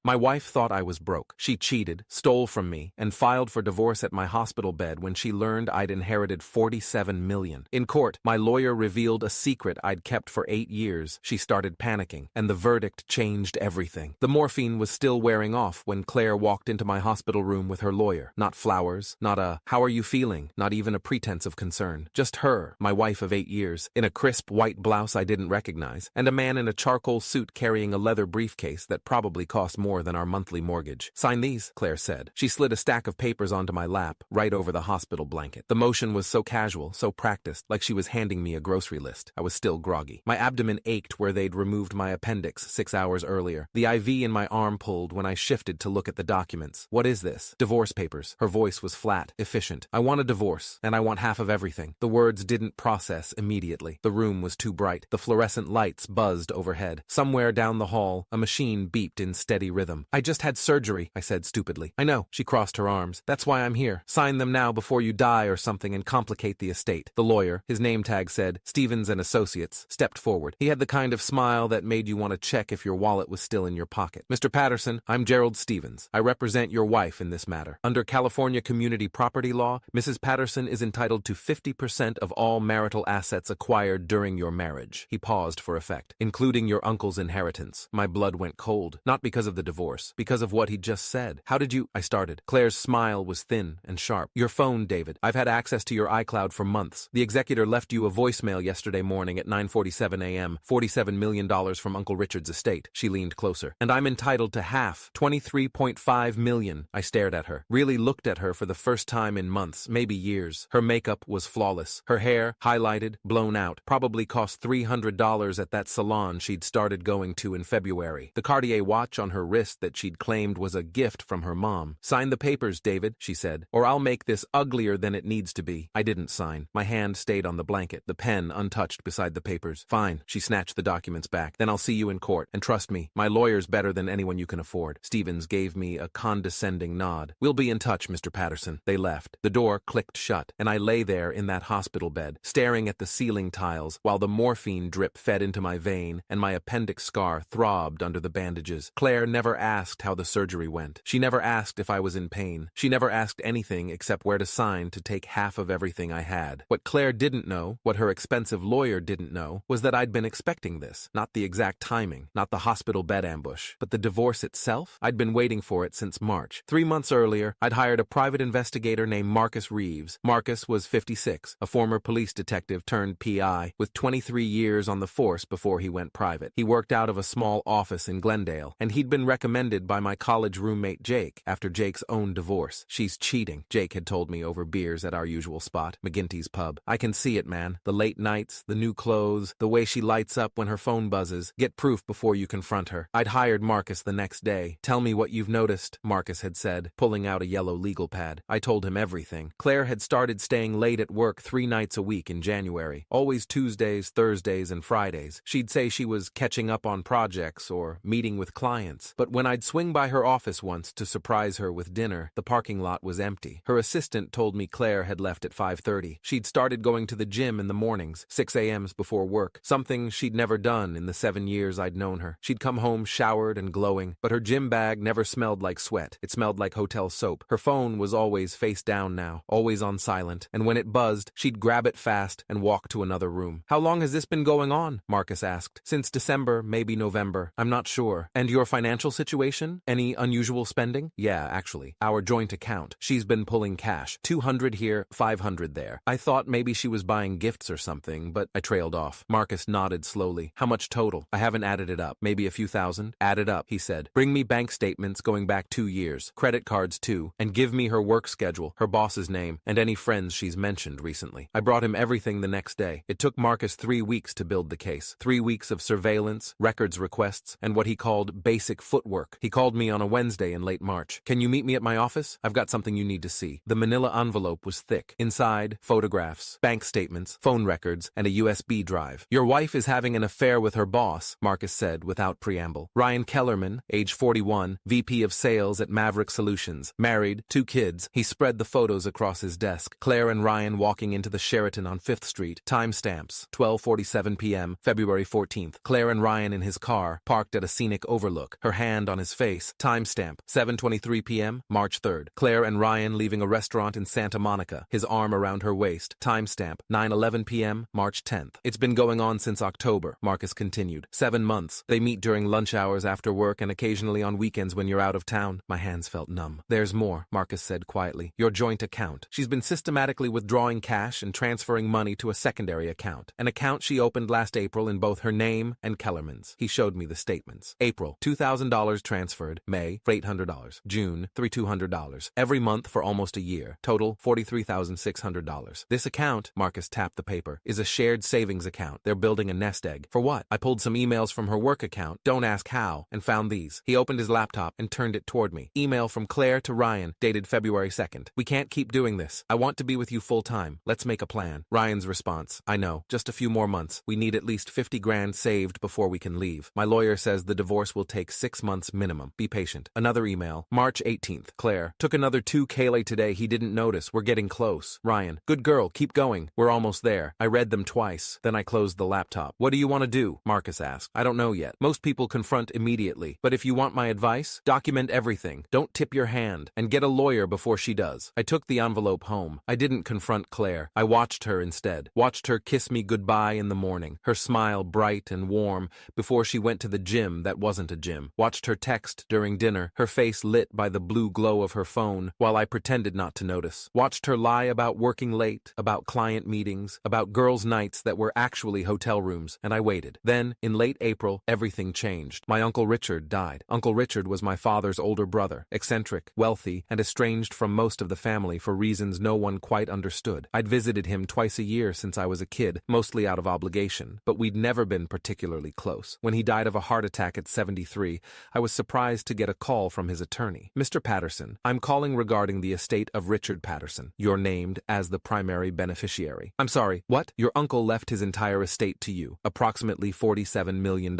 My wife thought I was broke. She cheated, stole from me, and filed for divorce at my hospital bed when she learned I'd inherited $47 million. In court, my lawyer revealed a secret I'd kept for 8 years. She started panicking, and the verdict changed everything. The morphine was still wearing off when Claire walked into my hospital room with her lawyer. Not flowers, not a, "How are you feeling?" Not even a pretense of concern. Just her, my wife of 8 years, in a crisp white blouse I didn't recognize, and a man in a charcoal suit carrying a leather briefcase that probably cost more than our monthly mortgage. "Sign these," Claire said. She slid a stack of papers onto my lap, right over the hospital blanket. The motion was so casual, so practiced, like she was handing me a grocery list. I was still groggy. My abdomen ached where they'd removed my appendix 6 hours earlier. The IV in my arm pulled when I shifted to look at the documents. "What is this?" "Divorce papers." Her voice was flat, efficient. "I want a divorce, and I want half of everything." The words didn't process immediately. The room was too bright. The fluorescent lights buzzed overhead. Somewhere down the hall, a machine beeped in steady rhythm. "I just had surgery," I said stupidly. "I know." She crossed her arms. "That's why I'm here. Sign them now before you die or something and complicate the estate." The lawyer, his name tag said Stevens and Associates, stepped forward. He had the kind of smile that made you want to check if your wallet was still in your pocket. "Mr. Patterson, I'm Gerald Stevens. I represent your wife in this matter. Under California community property law, Mrs. Patterson is entitled to 50% of all marital assets acquired during your marriage." He paused for effect. "Including your uncle's inheritance." My blood went cold, not because of the divorce, because of what he'd just said. "How did you—" I started. Claire's smile was thin and sharp. "Your phone, David. I've had access to your iCloud for months. The executor left you a voicemail yesterday morning at 9:47 a.m., $47 million from Uncle Richard's estate." She leaned closer. "And I'm entitled to half, $23.5 million. I stared at her, really looked at her for the first time in months, maybe years. Her makeup was flawless. Her hair, highlighted, blown out, probably cost $300 at that salon she'd started going to in February. The Cartier watch on her wrist that she'd claimed was a gift from her mom. "Sign the papers, David," she said, "or I'll make this uglier than it needs to be." I didn't sign. My hand stayed on the blanket, the pen untouched beside the papers. "Fine." She snatched the documents back. "Then I'll see you in court. And trust me, my lawyer's better than anyone you can afford." Stevens gave me a condescending nod. "We'll be in touch, Mr. Patterson." They left. The door clicked shut, and I lay there in that hospital bed, staring at the ceiling tiles while the morphine drip fed into my vein and my appendix scar throbbed under the bandages. Claire never asked how the surgery went. She never asked if I was in pain. She never asked anything except where to sign to take half of everything I had. What Claire didn't know, what her expensive lawyer didn't know, was that I'd been expecting this. Not the exact timing, not the hospital bed ambush, but the divorce itself. I'd been waiting for it since March. 3 months earlier, I'd hired a private investigator named Marcus Reeves. Marcus was 56, a former police detective turned PI, with 23 years on the force before he went private. He worked out of a small office in Glendale, and he'd been recommended by my college roommate Jake after Jake's own divorce. "She's cheating," Jake had told me over beers at our usual spot, McGinty's Pub. "I can see it, man. The late nights, the new clothes, the way she lights up when her phone buzzes. Get proof before you confront her." I'd hired Marcus the next day. "Tell me what you've noticed," Marcus had said, pulling out a yellow legal pad. I told him everything. Claire had started staying late at work 3 nights a week in January, always Tuesdays, Thursdays, and Fridays. She'd say she was catching up on projects or meeting with clients, but when I'd swing by her office once to surprise her with dinner, the parking lot was empty. Her assistant told me Claire had left at 5:30. She'd started going to the gym in the mornings, 6 a.m.s before work, something she'd never done in the 7 years I'd known her. She'd come home showered and glowing, but her gym bag never smelled like sweat. It smelled like hotel soap. Her phone was always face down now, always on silent, and when it buzzed, she'd grab it fast and walk to another room. "How long has this been going on?" Marcus asked. "Since December, maybe November. I'm not sure." "And your financial situation? Any unusual spending?" "Yeah, actually. Our joint account. She's been pulling cash. 200 here, 500 there." I thought maybe she was buying gifts or something, but I trailed off. Marcus nodded slowly. "How much total?" "I haven't added it up. Maybe a few thousand." "Add it up," he said. "Bring me bank statements going back 2 years. Credit cards too. And give me her work schedule, her boss's name, and any friends she's mentioned recently." I brought him everything the next day. It took Marcus 3 weeks to build the case. 3 weeks of surveillance, records requests, and what he called basic footwork. He called me on a Wednesday in late March. "Can you meet me at my office? I've got something you need to see." The manila envelope was thick. Inside, photographs, bank statements, phone records, and a USB drive. "Your wife is having an affair with her boss," Marcus said without preamble. "Ryan Kellerman, age 41, VP of Sales at Maverick Solutions. Married, 2 kids." He spread the photos across his desk. Claire and Ryan walking into the Sheraton on 5th Street. Timestamps, 12:47 p.m., February 14th. Claire and Ryan in his car, parked at a scenic overlook. Her hand hand on his face. Timestamp, 7:23 p.m., March 3rd. Claire and Ryan leaving a restaurant in Santa Monica, his arm around her waist. Timestamp, 9:11 p.m., March 10th. It's been going on since October, Marcus continued. 7 months. They meet during lunch hours after work and occasionally on weekends when you're out of town. My hands felt numb. There's more, Marcus said quietly. Your joint account. She's been systematically withdrawing cash and transferring money to a secondary account. An account she opened last April in both her name and Kellerman's. He showed me the statements. April, $2,000 transferred. May, $800. June, $3,200. Every month for almost a year. Total, $43,600. This account, Marcus tapped the paper, is a shared savings account. They're building a nest egg. For what? I pulled some emails from her work account, don't ask how, and found these. He opened his laptop and turned it toward me. Email from Claire to Ryan, dated February 2nd. We can't keep doing this. I want to be with you full time. Let's make a plan. Ryan's response. I know. Just a few more months. We need at least 50 grand saved before we can leave. My lawyer says the divorce will take 6 months minimum. Be patient. Another email. March 18th. Claire. Took another 2K today. He didn't notice. We're getting close. Ryan. Good girl. Keep going. We're almost there. I read them twice. Then I closed the laptop. What do you want to do? Marcus asked. I don't know yet. Most people confront immediately. But if you want my advice, document everything. Don't tip your hand. And get a lawyer before she does. I took the envelope home. I didn't confront Claire. I watched her instead. Watched her kiss me goodbye in the morning. Her smile bright and warm before she went to the gym that wasn't a gym. Watched her text during dinner. Her face lit by the blue glow of her phone while I pretended not to notice. Watched her lie about working late, about client meetings, about girls' nights that were actually hotel rooms, and I waited. Then, in late April, everything changed. My Uncle Richard died. Uncle Richard was my father's older brother, eccentric, wealthy, and estranged from most of the family for reasons no one quite understood. I'd visited him twice a year since I was a kid, mostly out of obligation, but we'd never been particularly close. When he died of a heart attack at 73, I was surprised to get a call from his attorney. Mr. Patterson, I'm calling regarding the estate of Richard Patterson. You're named as the primary beneficiary. I'm sorry, what? Your uncle left his entire estate to you, approximately $47 million,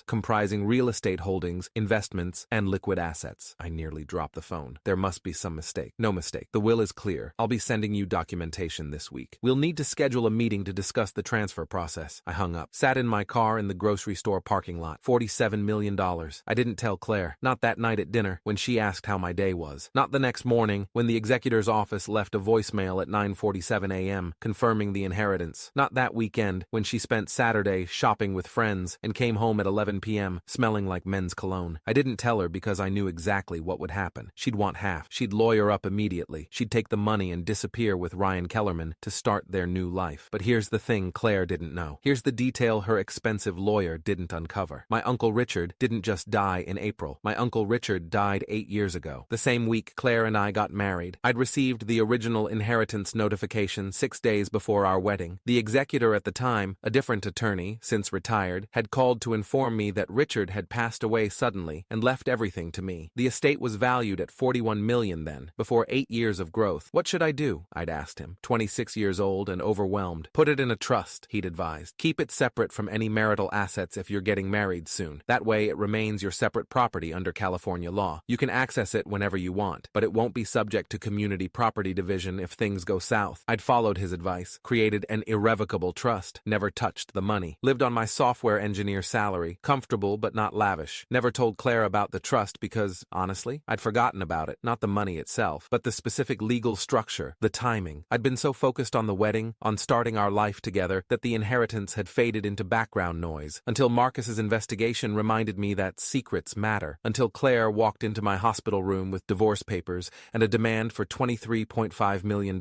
comprising real estate holdings, investments, and liquid assets. I nearly dropped the phone. There must be some mistake. No mistake. The will is clear. I'll be sending you documentation this week. We'll need to schedule a meeting to discuss the transfer process. I hung up. Sat in my car in the grocery store parking lot. $47 million. I didn't tell Claire. Not that night at dinner when she asked how my day was. Not the next morning when the executor's office left a voicemail at 9:47 a.m. confirming the inheritance. Not that weekend when she spent Saturday shopping with friends and came home at 11 p.m. smelling like men's cologne. I didn't tell her because I knew exactly what would happen. She'd want half. She'd lawyer up immediately. She'd take the money and disappear with Ryan Kellerman to start their new life. But here's the thing Claire didn't know. Here's the detail her expensive lawyer didn't uncover. My Uncle Richard didn't just die in April. My Uncle Richard died 8 years ago. The same week Claire and I got married. I'd received the original inheritance notification 6 days before our wedding. The executor at the time, a different attorney, since retired, had called to inform me that Richard had passed away suddenly and left everything to me. The estate was valued at $41 million then, before 8 years of growth. What should I do? I'd asked him. 26 years old and overwhelmed. Put it in a trust, he'd advised. Keep it separate from any marital assets if you're getting married soon. That way it remains your separate property under California law. You can access it whenever you want, but it won't be subject to community property division if things go south. I'd followed his advice, created an irrevocable trust, never touched the money, lived on my software engineer salary, comfortable but not lavish. Never told Claire about the trust because, honestly, I'd forgotten about it, not the money itself, but the specific legal structure, the timing. I'd been so focused on the wedding, on starting our life together, that the inheritance had faded into background noise, until Marcus's investigation reminded me that secrets matter, until Claire walked into my hospital room with divorce papers and a demand for $23.5 million.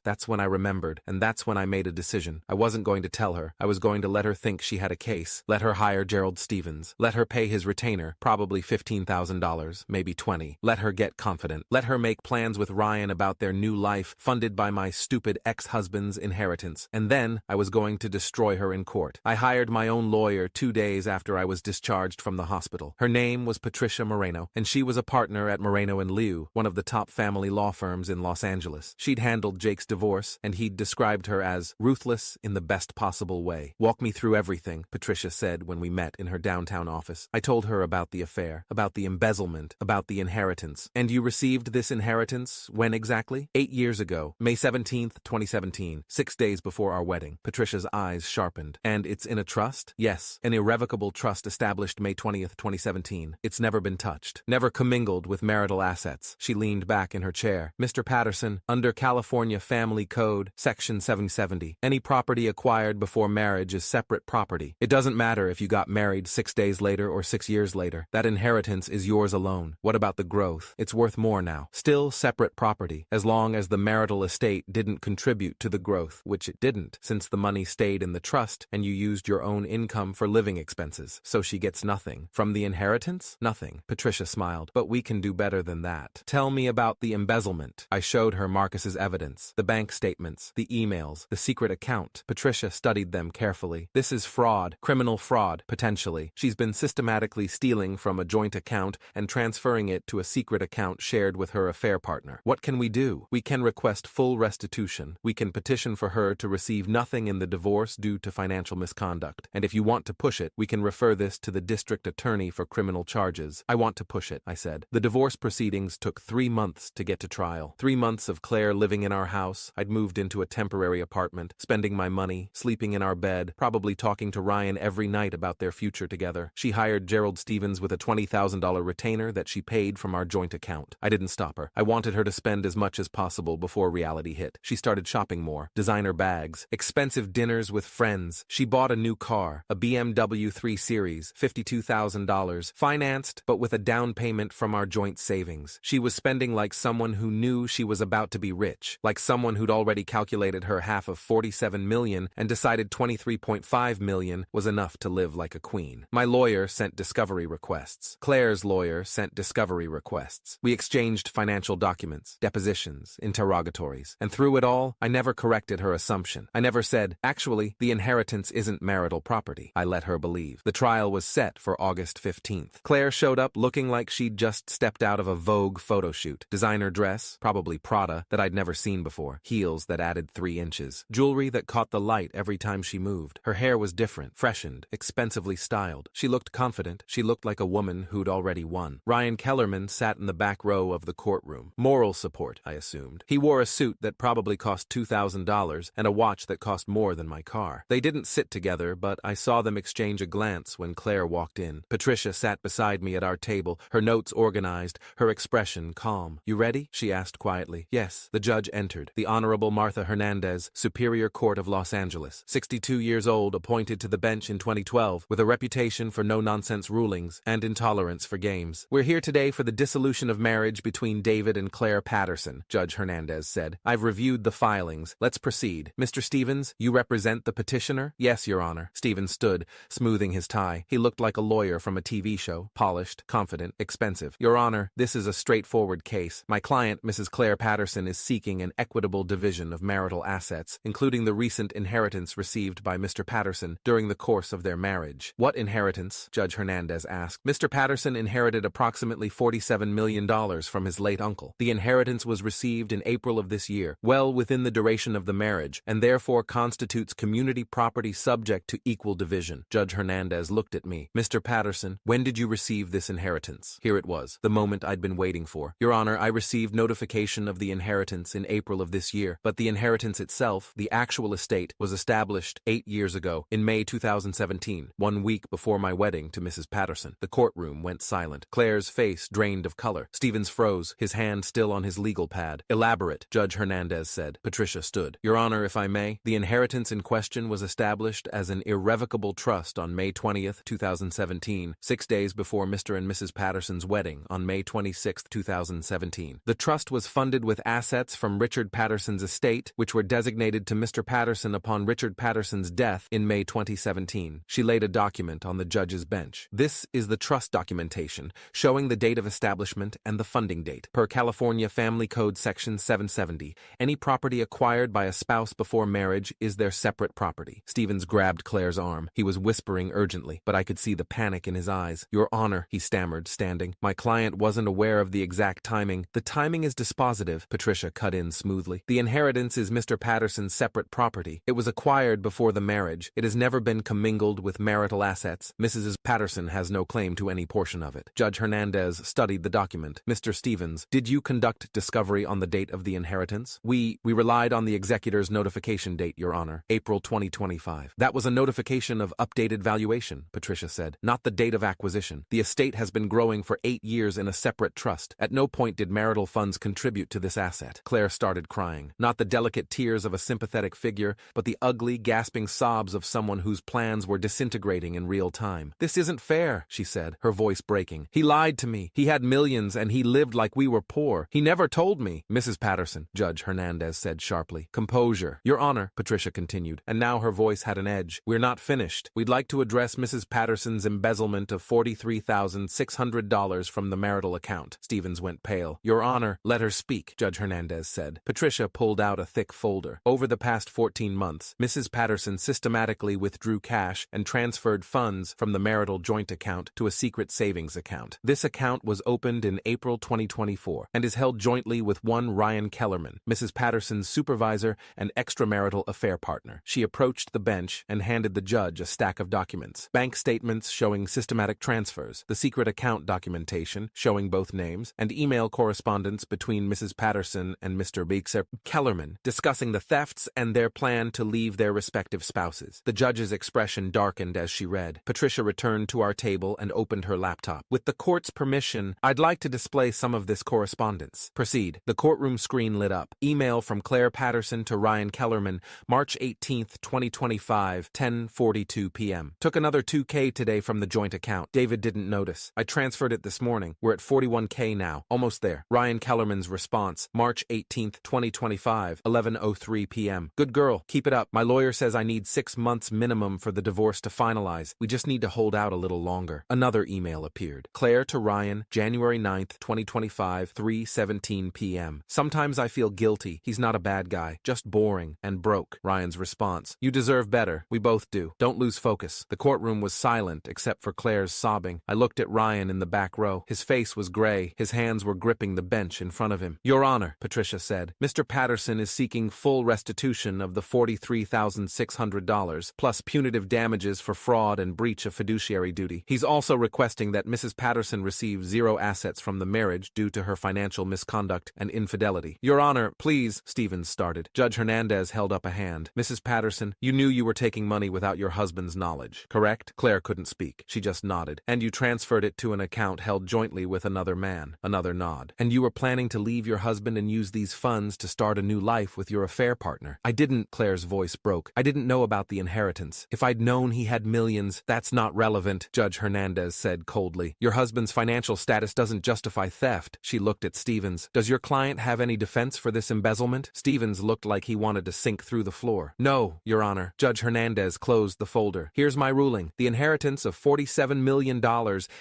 That's when I remembered, and that's when I made a decision. I wasn't going to tell her. I was going to let her think she had a case, let her hire Gerald Stevens, let her pay his retainer, probably $15,000, maybe $20. Let her get confident. Let her make plans with Ryan about their new life, funded by my stupid ex-husband's inheritance. And then I was going to destroy her in court. I hired my own lawyer 2 days after I was discharged from the hospital. Her name was Patricia Moreno, and she was a partner at Moreno & Liu, one of the top family law firms in Los Angeles. She'd handled Jake's divorce, and he'd described her as ruthless in the best possible way. Walk me through everything, Patricia said when we met in her downtown office. I told her about the affair, about the embezzlement, about the inheritance. And you received this inheritance when exactly? 8 years ago, May 17th, 2017, 6 days before our wedding. Patricia's eyes sharpened. And it's in a trust? Yes, an irrevocable trust established May 20th, 2017. 2018. It's never been touched. Never commingled with marital assets. She leaned back in her chair. Mr. Patterson, under California Family Code, Section 770, any property acquired before marriage is separate property. It doesn't matter if you got married 6 days later or 6 years later. That inheritance is yours alone. What about the growth? It's worth more now. Still separate property, as long as the marital estate didn't contribute to the growth, which it didn't, since the money stayed in the trust and you used your own income for living expenses. So she gets nothing. From the inheritance? Nothing. Patricia smiled. But we can do better than that. Tell me about the embezzlement. I showed her Marcus's evidence, the bank statements, the emails, the secret account. Patricia studied them carefully. This is fraud, criminal fraud, potentially. She's been systematically stealing from a joint account and transferring it to a secret account shared with her affair partner. What can we do? We can request full restitution. We can petition for her to receive nothing in the divorce due to financial misconduct. And if you want to push it, we can refer this to the district attorney for criminal charges. I want to push it, I said. The divorce proceedings took 3 months to get to trial. 3 months of Claire living in our house. I'd moved into a temporary apartment, spending my money, sleeping in our bed, probably talking to Ryan every night about their future together. She hired Gerald Stevens with a $20,000 retainer that she paid from our joint account. I didn't stop her. I wanted her to spend as much as possible before reality hit. She started shopping more, designer bags, expensive dinners with friends. She bought a new car, a BMW 3 Series, $52,000, financed but with a down payment from our joint savings. She was spending like someone who knew she was about to be rich, like someone who'd already calculated her half of $47 million and decided $23.5 million was enough to live like a queen. My lawyer sent discovery requests. Claire's lawyer sent discovery requests. We exchanged financial documents, depositions, interrogatories. And through it all, I never corrected her assumption. I never said, actually, the inheritance isn't marital property. I let her believe. The trial was set for August 15th. Claire showed up looking like she'd just stepped out of a Vogue photo shoot. Designer dress, probably Prada, that I'd never seen before. Heels that added 3 inches. Jewelry that caught the light every time she moved. Her hair was different, freshened, expensively styled. She looked confident. She looked like a woman who'd already won. Ryan Kellerman sat in the back row of the courtroom. Moral support, I assumed. He wore a suit that probably cost $2,000 and a watch that cost more than my car. They didn't sit together, but I saw them exchange a glance when Claire walked in. Patricia sat beside me at our table, her notes organized, her expression calm. You ready? She asked quietly. Yes. The judge entered. The Honorable Martha Hernandez, Superior Court of Los Angeles. 62 years old, appointed to the bench in 2012, with a reputation for no-nonsense rulings and intolerance for games. We're here today for the dissolution of marriage between David and Claire Patterson, Judge Hernandez said. I've reviewed the filings. Let's proceed. Mr. Stevens, you represent the petitioner? Yes, Your Honor. Stevens stood, smoothing his tie. He looked like a lawyer from a TV show, polished, confident, expensive. Your Honor, this is a straightforward case. My client, Mrs. Claire Patterson, is seeking an equitable division of marital assets, including the recent inheritance received by Mr. Patterson during the course of their marriage. What inheritance? Judge Hernandez asked. Mr. Patterson inherited approximately $47 million from his late uncle. The inheritance was received in April of this year, well within the duration of the marriage, and therefore constitutes community property subject to equal division. Judge Hernandez looked at me. Mr. Patterson, when did you receive this inheritance? Here it was, the moment I'd been waiting for. Your Honor, I received notification of the inheritance in April of this year, but the inheritance itself, the actual estate, was established 8 years ago, in May 2017, 1 week before my wedding to Mrs. Patterson. The courtroom went silent. Claire's face drained of color. Stevens froze, his hand still on his legal pad. Elaborate, Judge Hernandez said. Patricia stood. Your Honor, if I may, the inheritance in question was established as an irrevocable trust on May 20th, 2017, 6 days before Mr. and Mrs. Patterson's wedding on May 26th, 2017. The trust was funded with assets from Richard Patterson's estate, which were designated to Mr. Patterson upon Richard Patterson's death in May 2017. She laid a document on the judge's bench. This is the trust documentation, showing the date of establishment and the funding date. Per California Family Code Section 770, any property acquired by a spouse before marriage is their separate property. Stevens grabbed Claire's arm. He was whispering urgently, but I could see the panic in his eyes. Your Honor, he stammered, standing. My client wasn't aware of the exact timing. The timing is dispositive, Patricia cut in smoothly. The inheritance is Mr. Patterson's separate property. It was acquired before the marriage. It has never been commingled with marital assets. Mrs. Patterson has no claim to any portion of it. Judge Hernandez studied the document. Mr. Stevens, did you conduct discovery on the date of the inheritance? We relied on the executor's notification date, Your Honor, April 2025. That was a notification of updated valuation, Patricia said, not the date of acquisition. position. The estate has been growing for 8 years in a separate trust. At no point did marital funds contribute to this asset. Claire started crying. Not the delicate tears of a sympathetic figure, but the ugly, gasping sobs of someone whose plans were disintegrating in real time. "This isn't fair," she said, her voice breaking. "He lied to me. He had millions and he lived like we were poor. He never told me." "Mrs. Patterson," Judge Hernandez said sharply. "Composure." "Your Honor," Patricia continued, and now her voice had an edge. "We're not finished. We'd like to address Mrs. Patterson's embezzlement of $43,600 from the marital account." Stevens went pale. "Your Honor, let her speak," Judge Hernandez said. Patricia pulled out a thick folder. "Over the past 14 months, Mrs. Patterson systematically withdrew cash and transferred funds from the marital joint account to a secret savings account. This account was opened in April 2024 and is held jointly with one Ryan Kellerman, Mrs. Patterson's supervisor and extramarital affair partner." She approached the bench and handed the judge a stack of documents. Bank statements showing systematic transfers, the secret account documentation showing both names, and email correspondence between Mrs. Patterson and Mr. Bixer Kellerman discussing the thefts and their plan to leave their respective spouses. The judge's expression darkened as she read. Patricia returned to our table and opened her laptop. "With the court's permission, I'd like to display some of this correspondence." "Proceed." The courtroom screen lit up. Email from Claire Patterson to Ryan Kellerman, March 18, 2025, 10:42 p.m. "Took another $2K today from the joint account. David didn't notice. I transferred it this morning. We're at $41K now. Almost there." Ryan Kellerman's response, March 18, 2025, 11:03 p.m. "Good girl. Keep it up. My lawyer says I need 6 months minimum for the divorce to finalize. We just need to hold out a little longer." Another email appeared. Claire to Ryan, January 9, 2025, 3:17 p.m. "Sometimes I feel guilty. He's not a bad guy, just boring and broke." Ryan's response, "You deserve better. We both do. Don't lose focus." The courtroom was silent except for Claire's sobbing. I looked at Ryan in the back row. His face was gray. His hands were gripping the bench in front of him. "Your Honor," Patricia said, "Mr. Patterson is seeking full restitution of the $43,600 plus punitive damages for fraud and breach of fiduciary duty. He's also requesting that Mrs. Patterson receive 0 assets from the marriage due to her financial misconduct and infidelity." "Your Honor, please," Stevens started. Judge Hernandez held up a hand. "Mrs. Patterson, you knew you were taking money without your husband's knowledge, correct?" Claire couldn't speak. She just nodded. "And you transferred it to an account held jointly with another man." Another nod. "And you were planning to leave your husband and use these funds to start a new life with your affair partner." "I didn't," Claire's voice broke. "I didn't know about the inheritance. If I'd known he had millions." "That's not relevant," Judge Hernandez said coldly. "Your husband's financial status doesn't justify theft." She looked at Stevens. "Does your client have any defense for this embezzlement?" Stevens looked like he wanted to sink through the floor. "No, Your Honor." Judge Hernandez closed the folder. "Here's my ruling. The inheritance of $47 million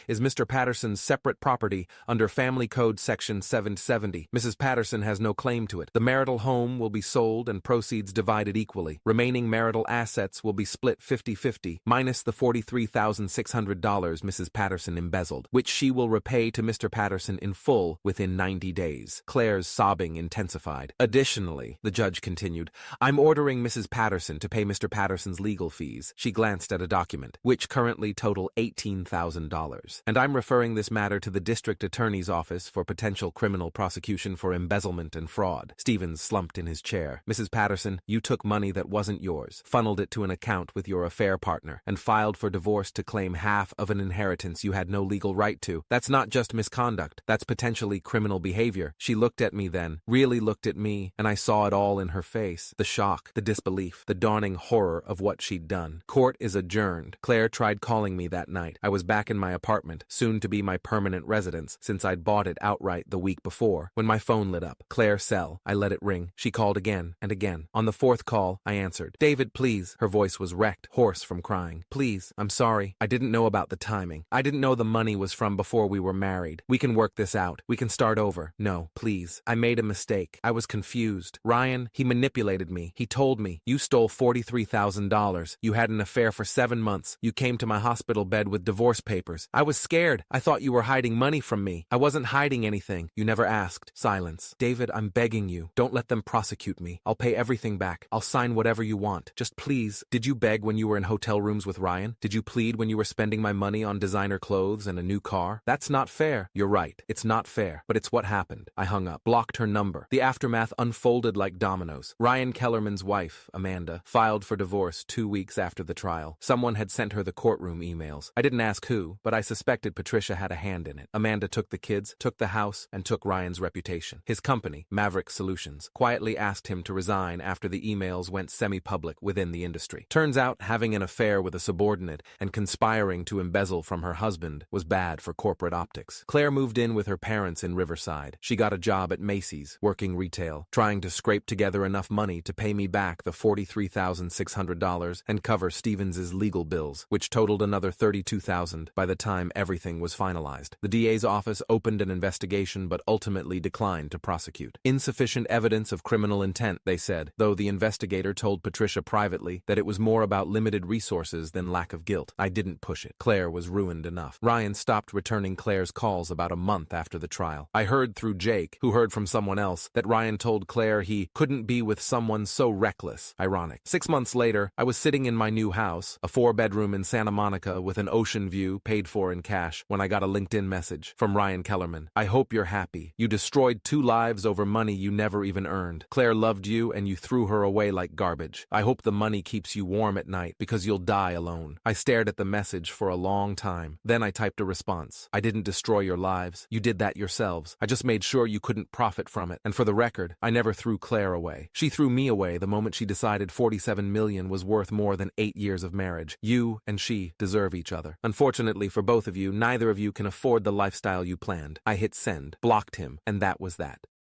is Mr. Patterson's separate property under Family Code Section 770. Mrs. Patterson has no claim to it. The marital home will be sold and proceeds divided equally. Remaining marital assets will be split 50-50, minus the $43,600 Mrs. Patterson embezzled, which she will repay to Mr. Patterson in full within 90 days. Claire's sobbing intensified. "Additionally," the judge continued, "I'm ordering Mrs. Patterson to pay Mr. Patterson's legal fees." She glanced at a document, which currently total $18,000. "And I'm referring this matter to the district attorney's office for potential criminal prosecution for embezzlement and fraud." Stevens slumped in his chair. "Mrs. Patterson, you took money that wasn't yours, funneled it to an account with your affair partner, and filed for divorce to claim half of an inheritance you had no legal right to. That's not just misconduct. That's potentially criminal behavior." She looked at me then, really looked at me, and I saw it all in her face. The shock, the disbelief, the dawning horror of what she'd done. "Court is adjourned." Claire tried calling me that night. I was back in my apartment, soon to be my permanent residence, since I'd bought it outright the week before, when my phone lit up. "Claire Sell." I let it ring. She called again and again. On the 4th call, I answered. "David, please." Her voice was wrecked, hoarse from crying. "Please, I'm sorry. I didn't know about the timing. I didn't know the money was from before we were married. We can work this out. We can start over. No, please. I made a mistake. I was confused. Ryan, he manipulated me. He told me, you stole $43,000. You had an affair for 7 months. You came to my hospital bed with divorce papers. I was scared. I thought you were hiding money from me. I wasn't hiding anything. You never asked." Silence. "David, I'm begging you. Don't let them prosecute me. I'll pay everything back. I'll sign whatever you want. Just please." "Did you beg when you were in hotel rooms with Ryan? Did you plead when you were spending my money on designer clothes and a new car? That's not fair." "You're right. It's not fair. But it's what happened." I hung up, blocked her number. The aftermath unfolded like dominoes. Ryan Kellerman's wife, Amanda, filed for divorce 2 weeks after the trial. Someone had sent her the courtroom emails. I didn't ask who. too, but I suspected Patricia had a hand in it. Amanda took the kids, took the house, and took Ryan's reputation. His company, Maverick Solutions, quietly asked him to resign after the emails went semi-public within the industry. Turns out having an affair with a subordinate and conspiring to embezzle from her husband was bad for corporate optics. Claire moved in with her parents in Riverside. She got a job at Macy's, working retail, trying to scrape together enough money to pay me back the $43,600 and cover Stevens's legal bills, which totaled another $32,000 by the time everything was finalized. The DA's office opened an investigation but ultimately declined to prosecute. Insufficient evidence of criminal intent, they said, though the investigator told Patricia privately that it was more about limited resources than lack of guilt. I didn't push it. Claire was ruined enough. Ryan stopped returning Claire's calls about a month after the trial. I heard through Jake, who heard from someone else, that Ryan told Claire he couldn't be with someone so reckless. Ironic. 6 months later, I was sitting in my new house, a 4-bedroom in Santa Monica with an ocean view paid for in cash, when I got a LinkedIn message from Ryan Kellerman. I hope you're happy. You destroyed 2 lives over money you never even earned. Claire loved you and you threw her away like garbage. I hope the money keeps you warm at night because you'll die alone. I stared at the message for a long time. Then I typed a response. I didn't destroy your lives. You did that yourselves. I just made sure you couldn't profit from it. And for the record, I never threw Claire away. She threw me away the moment she decided $47 million was worth more than 8 years of marriage. You and she deserve each other. Unfortunately for both of you, neither of you can afford the lifestyle you planned. I hit send, blocked him, and that was that.